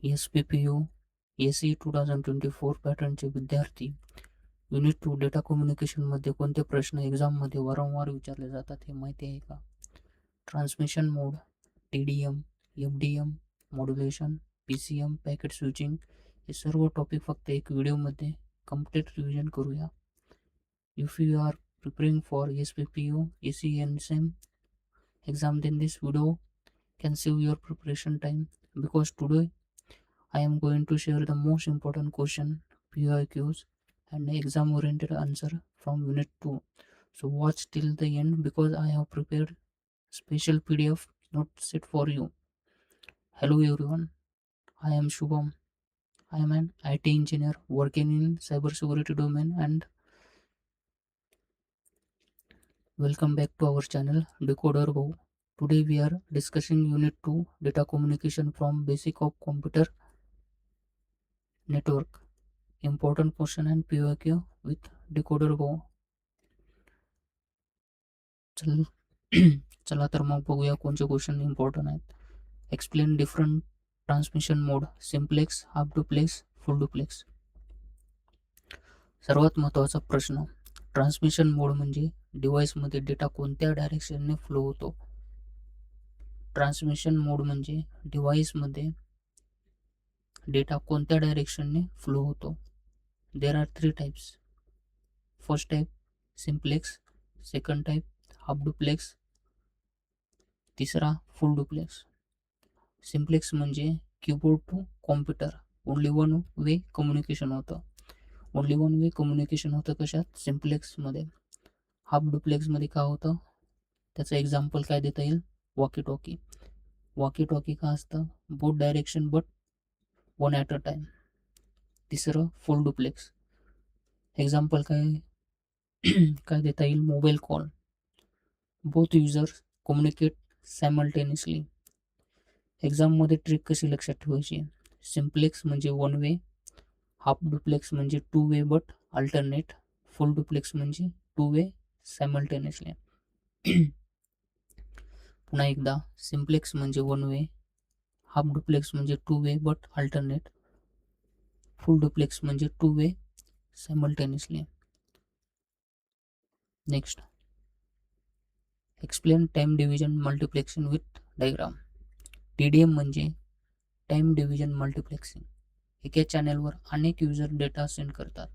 SPPU ACE 2024 पॅटर्नचे विद्यार्थी unit 2 data कम्युनिकेशनमध्ये कोणते प्रश्न एक्झाममध्ये वारंवार विचारले जातात हे माहिती आहे का? ट्रान्समिशन मोड, TDM, FDM, modulation, PCM, packet switching हे सर्व टॉपिक फक्त एक व्हिडिओमध्ये कम्प्लीट रिव्हिजन करूया. If you are preparing for SPPU, ACE and SEM exam, then this video can save your preparation time, because today I am going to share the most important question, PIQs, and exam oriented answer from Unit 2. So watch till the end because I have prepared special PDF notes set for you. Hello everyone, I am Shubham. I am an IT engineer working in cybersecurity domain, and welcome back to our channel Decoder Go. Today we are discussing Unit 2 Data Communication from Basic of Computer Network. Important question and PYQ with Decoder Go. चल चला तर मग बघूया कोणते question important आहेत. Explain different transmission mode, simplex, half duplex, full duplex. सर्वात महत्त्वाचा प्रश्न, ट्रान्समिशन मोड म्हणजे डिव्हाइसमध्ये डेटा कोणत्या डायरेक्शनने फ्लो होतो. ट्रान्समिशन मोड म्हणजे डिव्हाइसमध्ये डेटा कोणत्या डायरेक्शनने फ्लो होतो. There are 3 types. First type simplex, second type half duplex, तिसरा फुल डुप्लेक्स. सिम्प्लेक्स म्हणजे keyboard to computer, only one way communication होतं. ओनली वन वे कम्युनिकेशन होतं कशात? सिम्प्लेक्समध्ये. हाफ डुप्लेक्समध्ये काय होतं? त्याचं एक्झाम्पल काय देता येईल? Walkie talkie. वॉकी टॉकी का असतं? Both direction but one at a time. तिसरं फुल डुप्लेक्स. एक्झाम्पल काय काय देता येईल? Mobile call. Both users communicate simultaneously. एक्झाममध्ये ट्रिक कशी लक्षात ठेवायची? सिम्प्लेक्स म्हणजे वन वे, हाफ डुप्लेक्स म्हणजे two way but alternate, full duplex म्हणजे टू वे सायमल्टेनियसली. पुन्हा एकदा, सिम्प्लेक्स म्हणजे वन वे, हाफ डुप्लेक्स म्हणजे two way but alternate, full duplex म्हणजे two way simultaneously. Next, explain time division multiplexing with diagram. TDM म्हणजे time division multiplexing. एका चॅनलवर अनेक युजर डेटा सेंड करतात.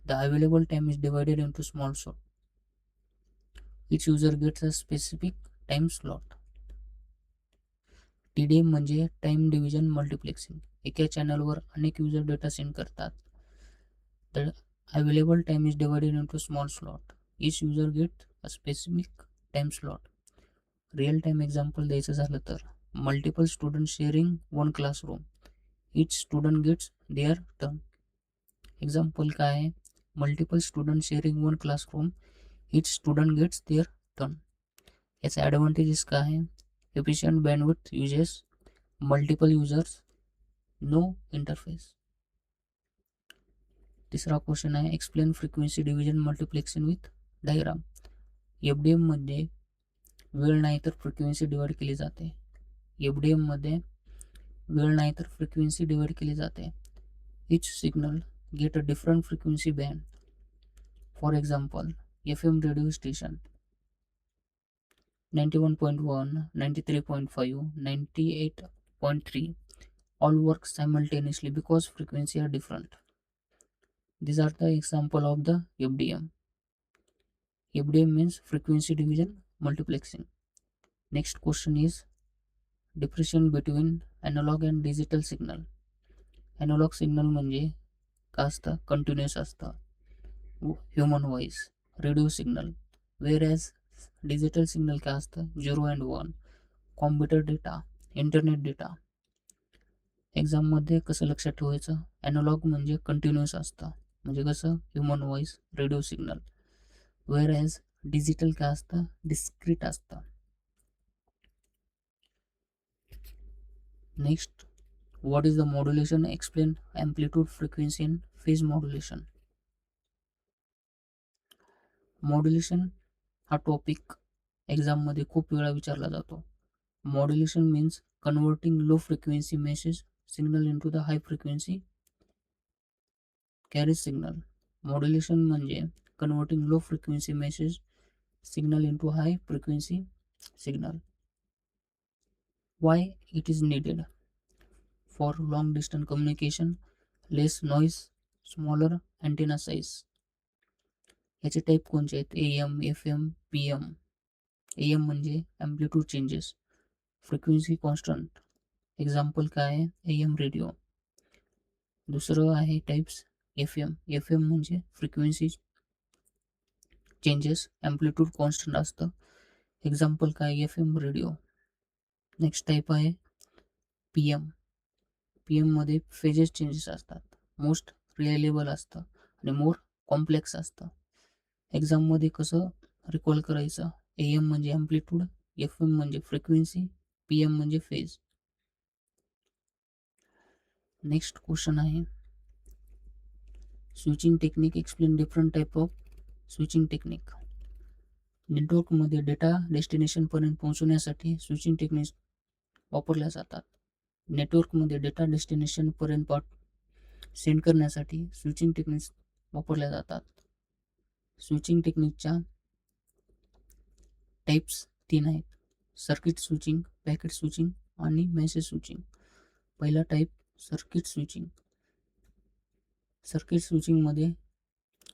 The available time is divided into small slot. Each user gets a specific time slot. TDM म्हणजे time division multiplexing. एका चॅनलवर अनेक user data send करतात. The available time is divided into small slot. Each user get a specific time slot. Real time example द्यायचं झालं तर, multiple student sharing one classroom. Each student gets their turn. Example काय आहे? Multiple student sharing one classroom, each student gets their turn. याचे advantages काय आहे? Efficient bandwidth uses, multiple users, no interface. तिसरा question आहे, explain frequency division multiplexing with diagram. FDM मध्ये वेळ नाही तर फ्रिक्वेन्सी डिवाइड केली जाते. FDM मध्ये वेळ नाही तर फ्रिक्वेन्सी डिवाइड केली जाते. Each signal get a different frequency band. For example, FM radio station 91.1, 93.5, 98.3 all work simultaneously because frequency are different. These are the example of the FDM. FDM means frequency division multiplexing. Next question is differentiation between analog and digital signal. Analog signal म्हणजे काय असतं? Continuous असतं, human voice, radio signal. whereas digital signal काय असतं? 0 and 1, computer data, internet data. एक्झाममध्ये कसं लक्षात ठेवायचं? ॲनालॉग म्हणजे कंटिन्युअस असतं, म्हणजे कसं? Human voice, radio signal. whereas digital काय असतं? डिस्क्रीट असतं. Next, what is the modulation? Explain amplitude, frequency and phase modulation. Modulation हा टॉपिक एक्झाममध्ये खूप वेळा विचारला जातो. Modulation means converting low frequency message signal into the high frequency carrier signal. Modulation म्हणजे converting low frequency message signal into high frequency signal. Why it is needed? For long distance communication, less noise, smaller antenna size. याचे type कोणते आहेत? AM, FM, PM. AM म्हणजे amplitude changes, frequency constant. Example काय आहे? AM radio. दुसरं आहे types FM. FM म्हणजे frequency changes, amplitude constant असतं. एक्झाम्पल काय? FM radio. नेक्स्ट टाईप आहे PM. PM मध्ये फेजेस चेंजेस असतात, मोस्ट रिलायबल असतं आणि मोर कॉम्प्लेक्स असतं. एक्झाममध्ये कसं रिकॉल करायचं? AM म्हणजे ॲम्प्लिट्यूड, FM म्हणजे फ्रिक्वेन्सी, PM म्हणजे फेज. नेक्स्ट क्वेश्चन आहे switching technique. Explain different type of switching technique. नेटवर्कमध्ये डेटा डेस्टिनेशनपर्यंत पोहोचवण्यासाठी स्विचिंग टेक्निक्स वापरल्या जातात. नेटवर्कमध्ये डेटा डेस्टिनेशनपर्यंत सेंड करण्यासाठी स्विचिंग टेक्निक्स वापरल्या जातात. स्विचिंग टेक्निकच्या टाईप्स 3 आहेत: सर्किट स्विचिंग, पॅकेट स्विचिंग आणि मेसेज स्विचिंग. पहिला टाईप सर्किट स्विचिंग. सर्किट स्विचिंगमध्ये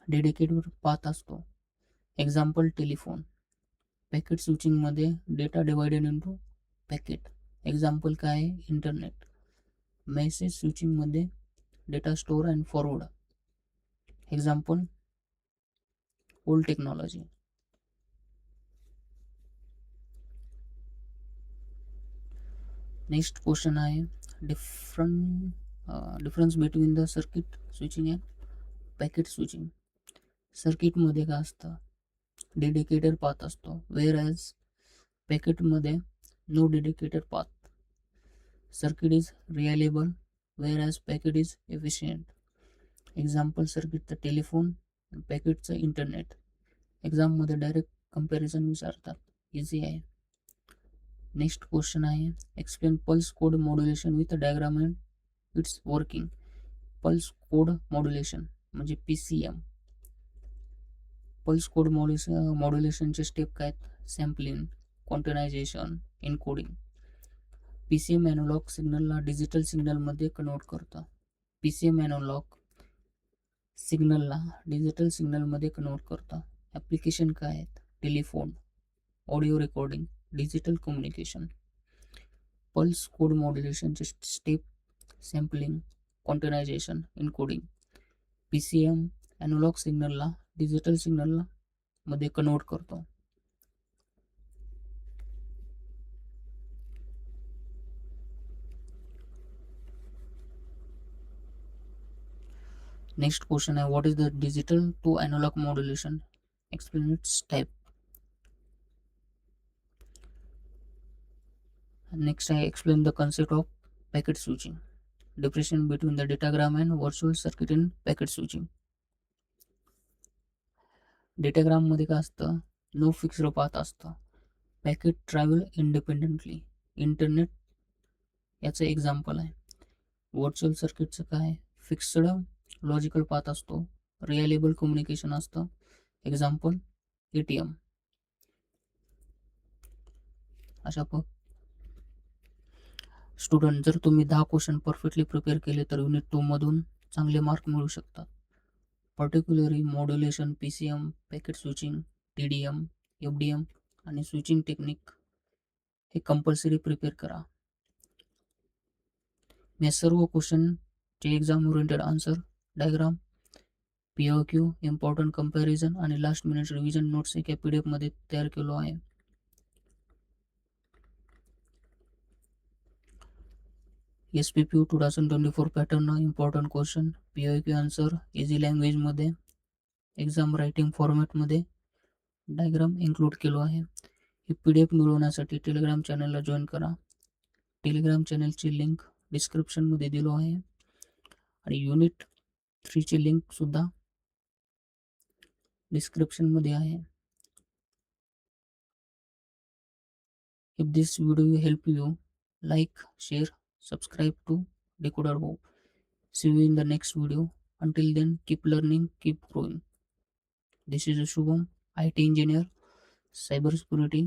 डेडिकेटेड पाथ असतो, एक्झाम्पल टेलिफोन. पॅकेट स्विचिंगमध्ये data divided into packet, example काय आहे? इंटरनेट. मेसेज स्विचिंगमध्ये data store and forward, example old technology. Next question आहे difference between the circuit switching and packet switching. सर्किटमध्ये काय असतं? डेडिकेटेड पाथ असतो, वेअर ॲज पॅकेटमध्ये no dedicated path. Circuit is reliable, whereas packet is efficient. Example सर्किटचं telephone, पॅकेटचं internet. एक्झाममध्ये direct comparison विचारतात, इझी आहे. नेक्स्ट क्वेश्चन आहे explain pulse code modulation with diagram and its working. Pulse code modulation म्हणजे PCM. Pulse code मॉड्युलेशनचे step काय आहेत? Sampling, quantization, encoding. PCM analogue सिग्नलला डिजिटल सिग्नलमध्ये कन्वर्ट करतं. PCM ॲनालॉग सिग्नलला डिजिटल सिग्नलमध्ये कन्वर्ट करतं. ॲप्लिकेशन काय आहेत? Telephone, audio recording, digital communication. Pulse code मॉड्युलेशनचे step sampling, quantization, encoding. PCM analogue सिग्नलला डिजिटल सिग्नलला मध्ये कन्वर्ट करतो. नेक्स्ट क्वेश्चन आहे what is the digital to analogue modulation, explain its type. Next आहे explain the concept of packet switching. Differentiation between the datagram and virtual circuit in packet switching. डेटाग्राममध्ये काय असतं? No fixed path असतं. Packet travel independently. Internet याचं example आहे. Virtual सर्किटचं काय? Fixed logical path असतो, रिलायबल कम्युनिकेशन असतं, एक्झाम्पल ATM. अशा स्टुडंट जर तुम्ही 10 क्वेश्चन परफेक्टली प्रिपेअर केले तर युनिट 2 मधून चांगले मार्क मिळू शकतात. Particularly modulation, PCM, packet switching, TDM, FDM आणि स्विचिंग टेक्निक हे कंपल्सरी प्रिपेअर करा. मी सर्व क्वेश्चनचे exam oriented answer, diagram, POQ, important comparison आणि लास्ट मिनिट रिव्हिजन नोट्स एका PDF मध्ये तयार केलो आहे. SPPU 2024 pattern, important question, POQ answer, easy लँग्वेजमध्ये, एक्झाम रायटिंग फॉर्मॅटमध्ये डायग्राम इन्क्लूड केलो आहे. ही PDF मिळवण्यासाठी टेलिग्राम चॅनलला जॉईन करा. टेलिग्राम चॅनलची लिंक डिस्क्रिप्शनमध्ये दिलो आहे आणि युनिट 3ची लिंकसुद्धा डिस्क्रिप्शनमध्ये आहे. If this video help you like, share, subscribe to Decoder Wow. See you in the next video. Until then, keep learning, keep growing. This is Shubham, IT engineer, cybersecurity.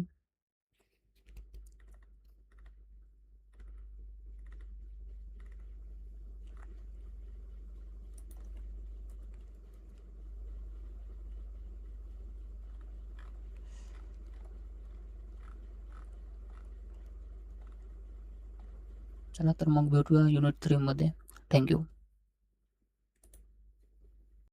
चला तर मग भेटूया युनिट 3 मध्ये. Thank you.